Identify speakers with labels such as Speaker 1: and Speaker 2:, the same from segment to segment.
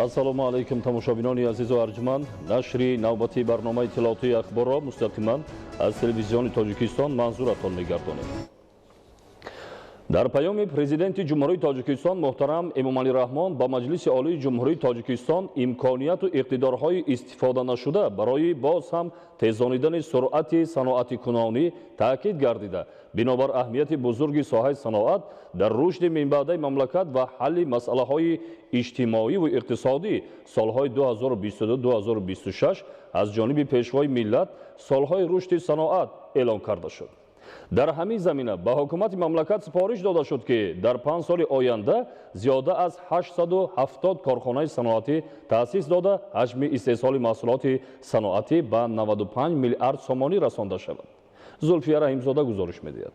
Speaker 1: ассалому алайкум тамошобинони азизу арҷманд. Нашри навбати барномаи иттилоотии ахборро мустақиман аз телевизиони Тоҷикистон манзуратон мегардонем. Дар паёми президенти ҷумҳурии Тоҷикистон муҳтарам Эмомалӣ Раҳмон ба Маҷлиси олии ҷумҳурии Тоҷикистон имконияту иқтидорҳои истифоданашуда барои боз ҳам тезонидани суръати саноати кунонӣ таъкид гардида, бинобар аҳамияти бузурги соҳаи саноат дар рушди минбаъдаи мамлакат ва ҳалли масъалаҳои иҷтимоиву иқтисодӣ солҳои 2022-2026 аз ҷониби пешвои миллат солҳои рушди саноат эълон карда шуд. дар ҳамин замина ба ҳукумати мамлакат сипориш дода шуд ки дар 5 соли оянда зиёда аз 870 корхонаи саноатӣ таъсис дода ҳаҷми истеҳсоли маҳсулоти саноатӣ ба 95 миллиард сомонӣ расонда шавад. Зулфия Раҳимзода гузориш медиҳад.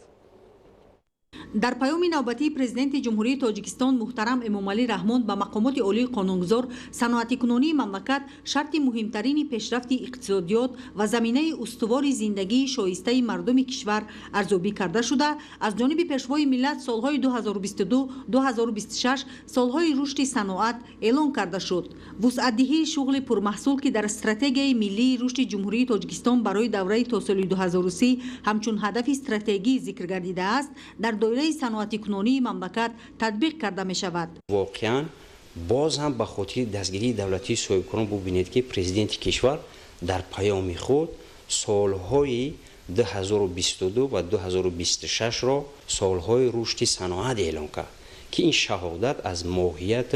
Speaker 2: дар паёми навбатии президенти ҷумҳурии Тоҷикистон муҳтарам Эмомалӣ Раҳмон ба мақомоти олии қонунгузор саноати кунонии мамлакат шарти муҳимтарини пешрафти иқтисодиёт ва заминаи устувори зиндагии шоистаи мардуми кишвар арзёбӣ карда шуда, аз ҷониби пешвои миллат солҳои 2022-2026 солҳои рушди саноат эълон карда шуд. вусъатдиҳии шуғли пурмаҳсул ки дар стратегияи миллии рушди ҷумҳурии Тоҷикистон барои давраи то соли 2030 ҳамчун ҳадафи стратегӣ зикр гардидааст, дар доираи саноати кунонии мамлакат татбиқ карда мешавад.
Speaker 3: воқеан боз ҳам ба хотири дастгирии давлатии соҳибкорон бубинед ки президенти кишвар дар паёми худ солҳои 2022 ва 2026ро солҳои рушди саноат эълон кард ки ин шаҳодат аз моҳият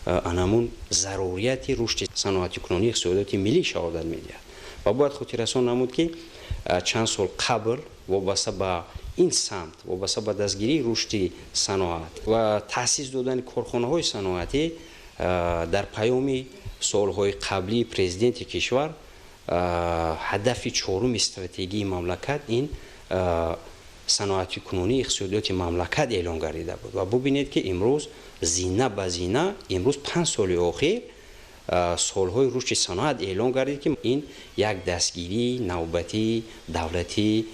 Speaker 3: анамун зарурияти рушди саноати кунонии иқтисодиёти миллӣ шаҳодат медиҳад. ва бояд хотиррасон намуд ки чанд сол қабл вобаста ба ин самт вобаста ба дастгирии рушди саноат ва таъсис додани корхонаҳои саноатӣ дар паёми солҳои қаблии президенти кишвар ҳадафи чоруми стратегии мамлакат ин саноати кунонии иқтисодиёти мамлакат эълон гардида буд. ва бубинед ки имрӯз зина ба зина имрӯз 5 соли охир солҳои рушди саноат эълон гардид ки ин як дастгирии навбатии давлатии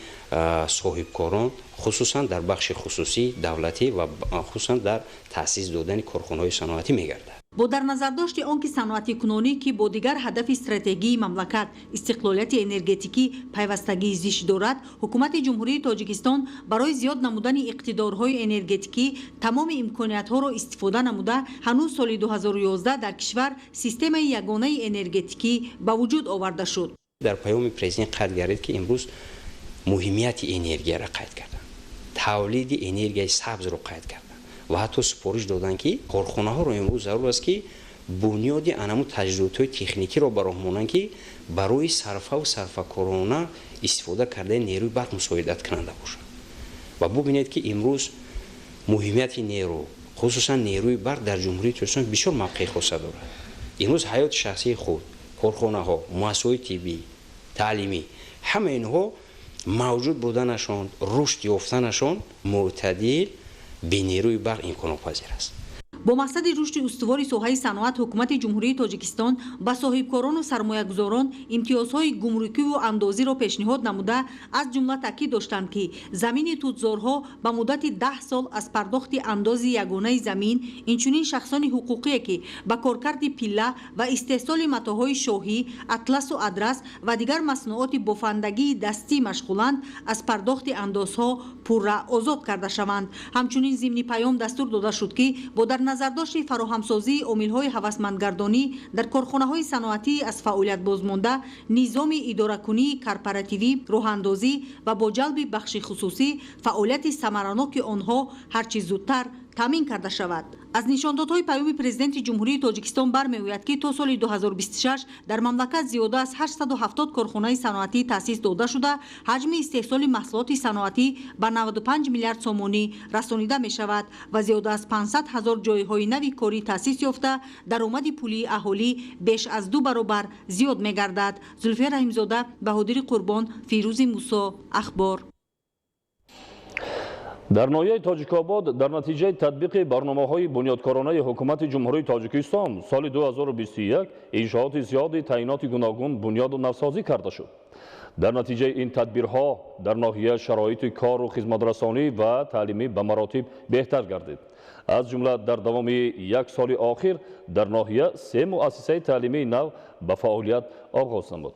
Speaker 3: соҳибкорон хусусан дар бахши хусусӣ давлатӣ ва хусусан дар таъсис додани корхонаҳои саноатӣ мегардад.
Speaker 2: бо дар назардошти он ки саноати кунонӣ ки бо дигар ҳадафи стратегии мамлакат истиқлолияти энергетикӣ пайвастагии зишт дорад, ҳукумати ҷумҳурии Тоҷикистон барои зиёд намудани иқтидорҳои энергетикӣ тамоми имкониятҳоро истифода намуда ҳанӯз соли 2011 дар кишвар системаи ягонаи энергетикӣ ба вуҷуд оварда шуд.
Speaker 3: дар паёми президент қайд гардид ки имрӯз муҳимияти энергияро қайд кардан, тавлиди энергияи сабзро қайд кардан ва ҳатто супориш додан ки корхонаҳоро имрӯз зарур аст ки бунёди анаму таҷҳизотҳои техникиро ба роҳ монанд ки барои сарфаву сарфакорона истифода кардаи нерӯи барқ мусоидат кунанда бошад. ва бубинед ки имрӯз муҳимияти нерӯ хусусан нерӯи барқ дар ҷумҳурии Тоҷикистон бисёр мавқеи хоса дорад. имрӯз ҳаёти шахсии худ, корхонаҳо, муассисаҳои тиббӣ, таълимӣ ҳама инҳо мавҷуд буданашон, рушд ёфтанашон мӯътадил бе нерӯи барқ имконопазир аст.
Speaker 2: бо мақсади рушди устувори соҳаи саноат ҳукумати ҷумҳурии Тоҷикистон ба соҳибкорону сармоягузорон имтиёзҳои гумрукиву андозиро пешниҳод намуда аз ҷумла таъкид доштанд ки замини тӯҷзорҳо ба муддати 10 сол аз пардохти андози ягонаи замин, инчунин шахсони ҳуқуқие ки ба коркарди пилла ва истеҳсоли матоъҳои шоҳӣ, атласу адрас ва дигар маснуоти бофандагии дастӣ машғуланд, аз пардохти андозҳо пурра озод карда шаванд. ҳамчунин зимни паём дастур дода шуд ки бо дар назардошти фароҳамсозии омилҳои ҳавасмандгардонӣ дар корхонаҳои саноатӣ аз фаъолият бозмонда, низоми идоракунии корпоративӣ роҳандозӣ ва бо ҷалби бахши хусусӣ фаъолияти самараноки онҳо ҳарчи зудтар таъмин карда шавад. аз нишондодҳои паёми президенти ҷумҳурии Тоҷикистон бармеояд ки то соли 2026 дар мамлакат зиёда аз 870 корхонаи саноатӣ таъсис дода шуда ҳаҷми истеҳсоли маҳсулоти саноатӣ ба 95 миллиард сомонӣ расонида мешавад ва зиёда аз 500 000 ҷойҳои нави корӣ таъсис ёфта даромади пулии аҳолӣ беш аз 2 баробар зиёд мегардад. Зульфия Раҳимзода, Баҳодири Қурбон, Фирӯзи Мусо, Ахбор.
Speaker 1: дар ноҳияи Тоҷикобод дар натиҷаи татбиқи барномаҳои бунёдкоронаи ҳукумати ҷумҳурии Тоҷикистон соли 2021 иншооти зиёди таъиноти гуногун бунёду навсозӣ карда шуд. дар натиҷаи ин тадбирҳо дар ноҳия шароити кору хизматрасонӣ ва таълимӣ ба маратиб беҳтар гардид. аз ҷумла дар давоми як соли охир дар ноҳия 3 муассисаи таълимии нав ба фаъолият оғоз намуд.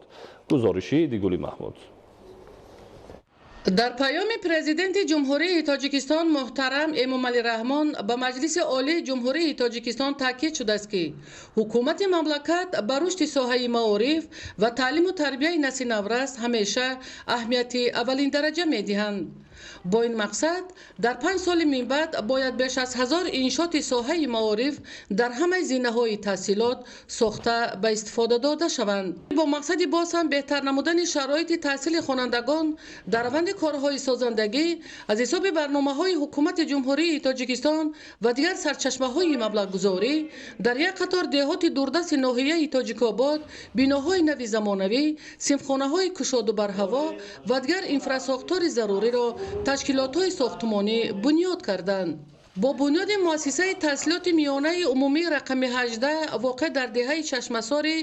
Speaker 1: гузориши Дигули Маҳмуд.
Speaker 4: дар паёми президенти ҷумҳурии тоҷикистон муҳтарам Эмомалӣ Раҳмон ба Маҷлиси олии ҷумҳурии тоҷикистон таъкид шудааст ки ҳукумати мамлакат ба рушди соҳаи маориф ва таълиму тарбияи насли наврас ҳамеша аҳамияти аввалиндараҷа медиҳанд. бо ин мақсад дар 5 соли минбаъд бояд беш аз 1000 иншоти соҳаи маориф дар ҳамаи зинаҳои таҳсилот сохта ба истифода дода шаванд. бо мақсади боз ҳам беҳтар намудани шароити таҳсили хонандагон дар раванди корҳои созандагӣ аз ҳисоби барномаҳои ҳукумати ҷумҳурии тоҷикистон ва дигар сарчашмаҳои маблағгузорӣ дар як қатор деҳоти дурдасти ноҳияи Тоҷикобод биноҳои нави замонавӣ, симхонаҳои кушоду бар ҳаво ва дигар инфрасохтори заруриро ташкилотҳои сохтмонӣ бунёд карданд. бо бунёди муассисаи таҳсилоти миёнаи умумии рақами 18 воқеъ дар деҳаи Чашмасори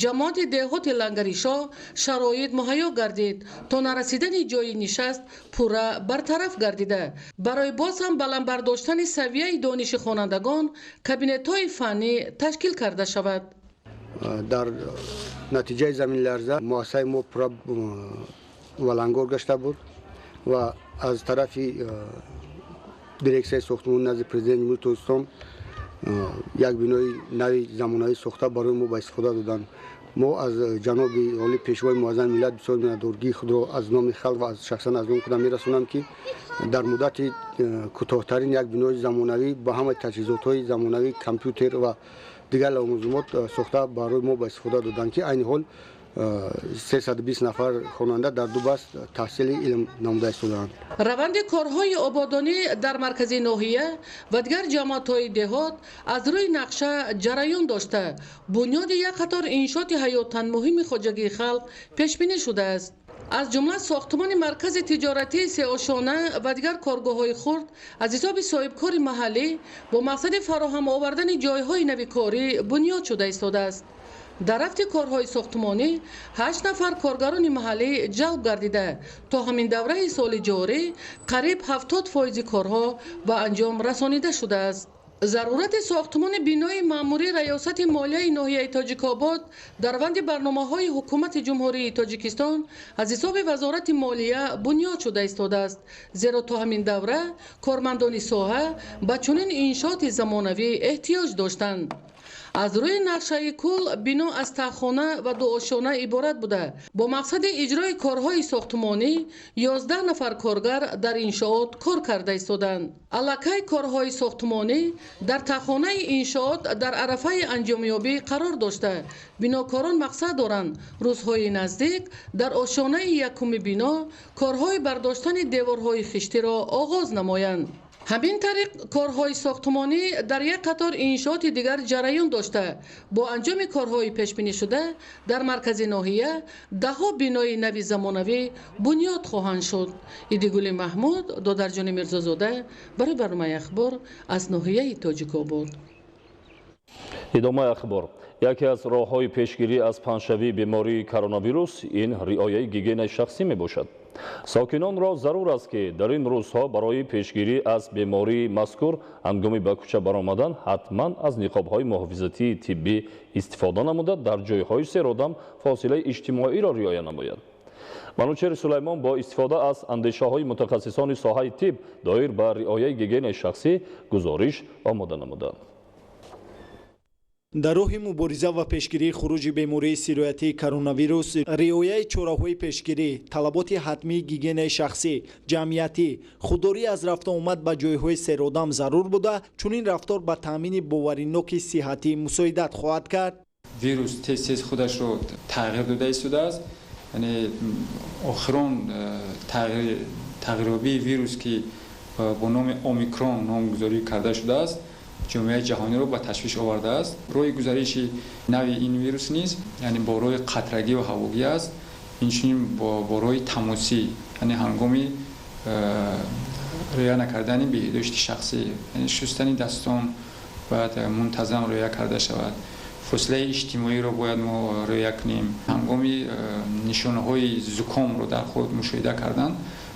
Speaker 4: ҷамоати деҳоти Лангаришоҳ шароит муҳайё гардид, то нарасидани ҷойи нишаст пурра бартараф гардида, барои боз ҳам баландбардоштани савияи дониши хонандагон кабинетҳои фаннӣ ташкил карда шавад.
Speaker 5: дар натиҷаи заминларза муассисаи мо пурра валангор гашта буд ва аз тарафи дирексияи сохтмони назди президенти ҷумҳурии Тоҷикистон як бинои нави замонавӣ сохта барои мо ба истифода доданд. мо аз ҷаноби оли пешвои муаззами миллат бисёр миннатдоргии худро аз номи халқ ва шахсан аз он худам мерасонам ки дар муддати кӯтоҳтарин як бинои замонавӣ ба ҳамаи таҷҳизотҳои замонавӣ, компютер ва дигар лавозимот сохта барои мо ба истифода доданд ки айни ҳол 320 нафар хонанда дар ду баст таҳсили илм намуда истодаанд.
Speaker 4: раванди корҳои ободонӣ дар маркази ноҳия ва дигар ҷамоатҳои деҳот аз рӯи нақша ҷараён дошта бунёди як қатор иншоти ҳаётан муҳими хоҷагии халқ пешбинӣ шудааст. аз ҷумла сохтмони маркази тиҷоратии сеошона ва дигар коргоҳҳои хурд аз ҳисоби соҳибкори маҳаллӣ бо мақсади фароҳам овардани ҷойҳои нави корӣ бунёд шуда истодааст. дар рафти корҳои сохтмонӣ 8 нафар коргарони маҳаллӣ ҷалб гардида то ҳамин давраи соли ҷорӣ қариб 70% корҳо ба анҷом расонида шудааст. зарурати сохтмони бинои маъмурии раёсати молияи ноҳияи Тоҷикобод дар раванди барномаҳои ҳукумати ҷумҳурии Тоҷикистон аз ҳисоби вазорати молия бунёд шуда истодааст, зеро то ҳамин давра кормандони соҳа ба чунин иншооти замонавӣ эҳтиёҷ доштанд. аз рӯи нақшаи кул бино аз таххона ва дуошона иборат буда бо мақсади иҷрои корҳои сохтмонӣ 11 нафар коргар дар иншоот кор карда истоданд. аллакай корҳои сохтмонӣ дар таххонаи иншоот дар арафаи анҷомёбӣ қарор дошта бинокорон мақсад доранд рӯзҳои наздик дар ошонаи якуми бино корҳои бардоштани деворҳои хиштиро оғоз намоянд. ҳамин тариқ корҳои сохтмонӣ дар як қатор иншооти дигар ҷараён дошта бо анҷоми корҳои пешбинишуда дар маркази ноҳия даҳҳо бинои нави замонавӣ бунёд хоҳанд шуд. Идигули Маҳмуд, Додарҷони Мирзозода, барои барномаи ахбор аз ноҳияи Тоҷикобод.
Speaker 1: идомаи ахбор. яке аз роҳҳои пешгирӣ аз паншавии бемории коронавирус ин риояи гигиенаи шахсӣ мебошад. сокинонро зарур аст ки дар ин рӯзҳо барои пешгирӣ аз бемории мазкур ҳангоми ба кӯча баромадан ҳатман аз ниқобҳои муҳофизатии тиббӣ истифода намуда дар ҷойҳои серодам фосилаи иҷтимоиро риоя намояд. манучери Сулаймон бо истифода аз андешаҳои мутахассисони соҳаи тиб доир ба риояи гигиенаи шахсӣ гузориш омода намуданд.
Speaker 6: дар роҳи мубориза ва пешгирии хуруҷи бемории сироятии коронавирус риояи чораҳои пешгирӣ, талаботи ҳатмии гигиенаи шахсӣ, ҷамъиятӣ, худдорӣ аз рафтуомад ба ҷойҳои серодам зарур буда, чунин рафтор ба таъмини бовариноки сиҳатӣ мусоидат хоҳад кард.
Speaker 7: вирус тез худашро тағйир дода истодааст, яъне охирон тағйирёбии вирус ки бо номи омикрон номгузорӣ карда шудааст ҷомеаи ҷаҳониро ба ташвиш овардааст. роҳи гузариши нави ин вирус низ яъне бо роҳи қатрагӣ ва ҳавогӣ аст, инчунин бо роҳи тамосӣ, яъне ҳангоми риоя накардани беҳдошти шахсӣ, яъне шустани дастон бояд мунтазам риоя карда шавад, فاصله اجتماعی رو باید ما رعایت کنیم. هنگامی نشانه‌های زکام رو در خود مشاهده کردن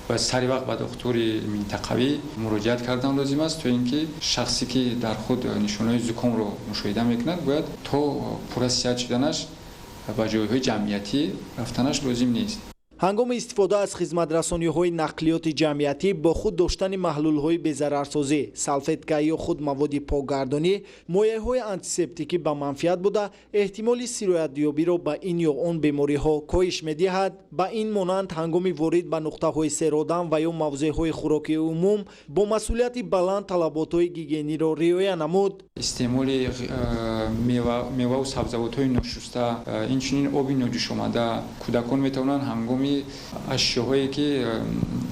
Speaker 7: و سریع وقت به دکتر منطقوی مراجعت کردن لازم است تا اینکه شخصی که در خود نشانه‌های زکام رو مشاهده میکند باید تا پر صحت شدنش به جایهای جمعیتی رفتنش لازم نیست.
Speaker 6: ҳангоми истифода аз хизматрасониҳои нақлиёти ҷамъиятӣ бо худ доштани маҳлулҳои безарарсозӣ, салфетка ё худ маводи покгардонӣ, моеъҳои антисептикӣ ба манфиат буда эҳтимоли сироятёбиро ба ин ё он бемориҳо коҳиш медиҳад. ба ин монанд ҳангоми ворид ба нуқтаҳои серодан ва ё мавзеъҳои хӯрокии умум бо масъулияти баланд талаботҳои гигиениро риоя намуд.
Speaker 7: استعمال میوه و سبزیجات‌های ناشسته، اینچنین آبی نوجوشامده، کودکان میتوانند هنگامی اشیاهایی که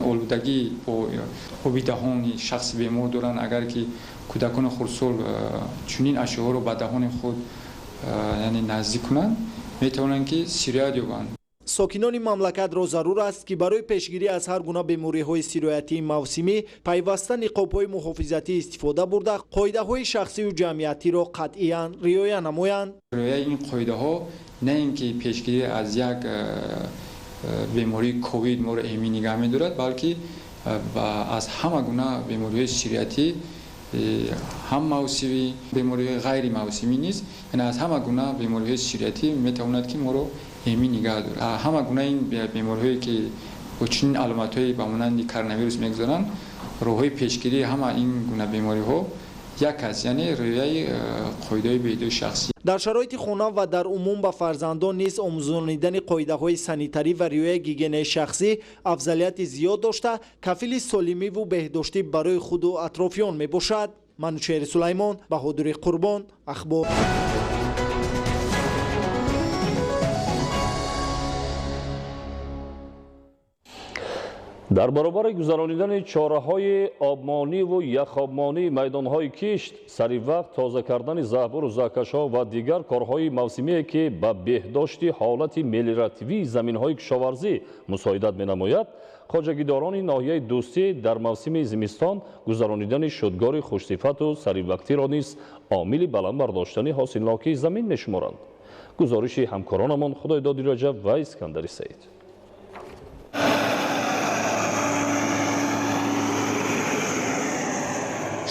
Speaker 7: آلودگی با آبی دهان شخص بیمار دارند، اگر که کودکان خردسال چنین اشیاها رو به دهان خود یعنی نزدیک کنند میتوانند که سیریت یابند.
Speaker 6: ساکنان مملکتро зарур аст ки барои пешгирӣ аз ҳар гуна бемориҳои сироятии мавсимӣ пайваста ниқобҳои муҳофизатӣ истифода бурда қоидаҳои шахсию ҷамъиятиро қатъиян риоя намоянд.
Speaker 7: риояи ин қоидаҳо на ин ки пешгирӣ аз як бемории ковид моро эмин нигаҳ медорад, балки аз ҳама гуна бемориҳои сироятӣ ҳам мавсимӣ бемориҳои ғайри мавсимӣ низ, яъне аз ҳама гуна бемориҳои сироятӣ метавонад ки моро эмин нигаҳ дорад. ҳама гуна ин бемориҳое ки бо чунин аломатҳои ба монанди коронавирус мегузаранд, роҳҳои пешгирии ҳама ин гуна бемориҳо як аст, яъне риояи қоидаҳои беҳдоди шахсӣ.
Speaker 6: дар шароити хона ва дар умум ба фарзандон низ омӯзонидани қоидаҳои санитарӣ ва риояи гигиенаи шахсӣ афзалияти зиёд дошта кафили солимиву беҳдошти барои худу атрофиён мебошад. манучери сулаймон, баҳодури қурбон, ахбор.
Speaker 1: дар баробари гузаронидани чораҳои обмониву яхобмонии майдонҳои кишт, сари вақт тоза кардани заҳбуру заҳкашҳо ва дигар корҳои мавсимие ки ба беҳдошти ҳолати мелиоративии заминҳои кишоварзӣ мусоидат менамояд, хоҷагидорони ноҳияи дӯстӣ дар мавсими зимистон гузаронидани шудгори хушсифату саривақтиро низ омили баланд бардоштани ҳосилнокии замин мешуморанд. гузориши ҳамкоронамон худойдоди раҷаб ва искандари саид.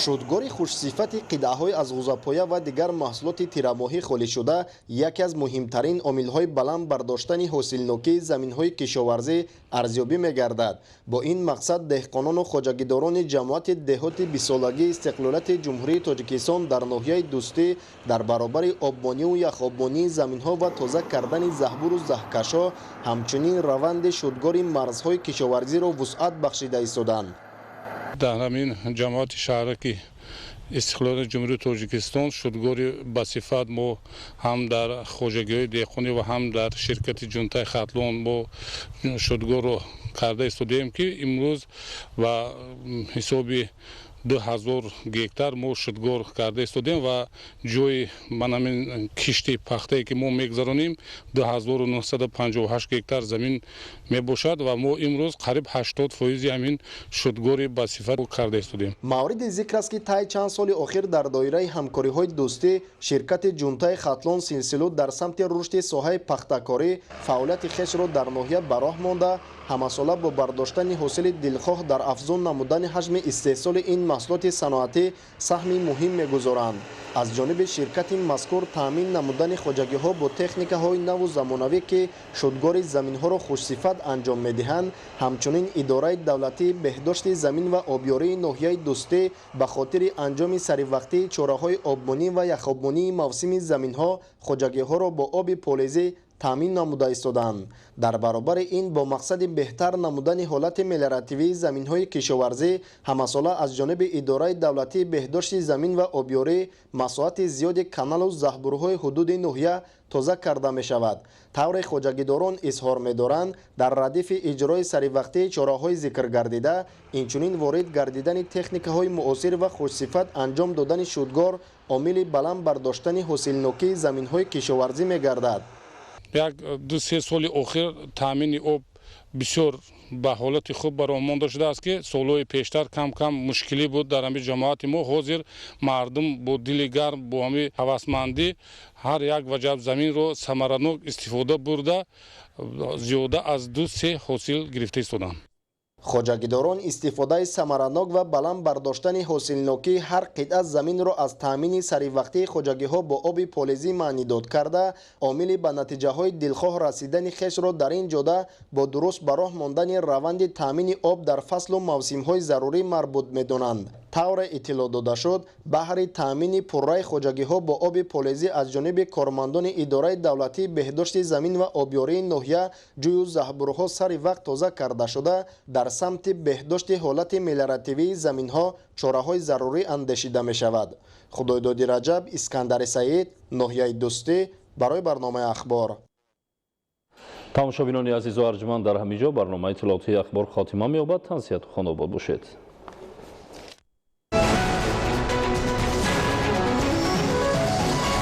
Speaker 6: шудгори хушсифати қидаъҳои аз ғузапоя ва дигар маҳсулоти тирамоҳӣ холишуда яке аз муҳимтарин омилҳои баланд бардоштани ҳосилнокии заминҳои кишоварзӣ арзёбӣ мегардад. бо ин мақсад деҳқонону хоҷагидорони ҷамоати деҳоти бисолагии истиқлолияти ҷумҳурии тоҷикистон дар ноҳияи дӯстӣ дар баробари обмониву яхобмонии заминҳо ва тоза кардани заҳбуру заҳкашҳо ҳамчунин раванди шудгори марзҳои кишоварзиро вусъат бахшида истоданд.
Speaker 8: дар ҳамин ҷамоати шаҳраки истиқлолияти ҷумҳурии тоҷикистон шудгори басифат мо ҳам дар хоҷагиҳои деҳқонӣ ва ҳам дар ширкати ҷунтаи хатлон мо шудгорро карда истодем ки имрӯз ба ҳисоби 2000 гектар мо шудгор карда истодем ва ҷои манамин кишти пахтае ки мо мегузаронем 2958 гектар замин мебошад ва мо имрӯз қариб 80% ҳамин шудгори басифат карда истодем.
Speaker 6: мавриди зикр аст ки таи чанд соли охир дар доираи ҳамкориҳои дӯстӣ ширкати ҷунтаи хатлон силсилу дар самти рушди соҳаи пахтакорӣ фаъолияти хешро дар ноҳия ба роҳ монда ҳамасола бо бардоштани ҳосили дилхоҳ дар афзун намудани ҳаҷми истеҳсоли ин маҳсулоти саноатӣ саҳми муҳим мегузоранд. аз ҷониби ширкати мазкур таъмин намудани хоҷагиҳо бо техникаҳои наву замонавӣ ки шудгори заминҳоро хушсифат анҷом медиҳанд, ҳамчунин идораи давлатии беҳдошти замин ва обёрии ноҳияи дӯстӣ ба хотири анҷоми саривақтии чораҳои обмонӣ ва яхобмонии мавсими заминҳо хоҷагиҳоро бо оби полезӣ таъмин намуда истоданд. дар баробари ин бо мақсади беҳтар намудани ҳолати мелиоративии заминҳои кишоварзӣ ҳамасола аз ҷониби идораи давлатии беҳдошти замин ва обёрӣ масоати зиёди каналу заҳбурҳои ҳудуди ноҳия тоза карда мешавад. тавре хоҷагидорон изҳор медоранд дар радифи иҷрои саривақтии чораҳои зикргардида инчунин ворид гардидани техникаҳои муосир ва хушсифат анҷом додани шудгор омили баланд бардоштани ҳосилнокии заминҳои кишоварзӣ мегардад.
Speaker 8: як 2-3 соли охир таъмини об бисёр ба ҳолати хуб баромонда шудааст ки солҳои пештар кам кам мушкилӣ буд дар ҳамин ҷамоати мо. ҳозир мардум бо дили гарм бо ҳамин ҳавасмандӣ ҳар як ваҷаб заминро самаранок истифода бурда зиёда аз 2-3 ҳосил гирифта истоданд.
Speaker 6: хоҷагидорон истифодаи самаранок ва баланд бардоштани ҳосилнокии ҳар қитъа заминро аз таъмини саривақтии хоҷагиҳо бо оби полизӣ маънидод карда омили ба натиҷаҳои дилхоҳ расидани хешро дар ин ҷода бо дуруст ба роҳ мондани раванди таъмини об дар фаслу мавсимҳои зарурӣ марбут медонанд. тавре иттилоъ дода шуд баҳри таъмини пурраи хоҷагиҳо бо оби полизӣ аз ҷониби кормандони идораи давлатии беҳдошти замин ва обёрии ноҳия ҷӯю заҳбурӯҳо сари вақт тоза карда шуда дар самти беҳдошти ҳолати мелиоративии заминҳо чораҳои зарурӣ андешида мешавад. худойдоди раҷаб, искандари саид, ноҳияи дӯстӣ, барои барномаи ахбор.
Speaker 1: тамошобинони азизу арҷманд, дар ҳамин ҷо барномаи иттилоотии ахбор хотима меёбад. тансияту хонобод бошед.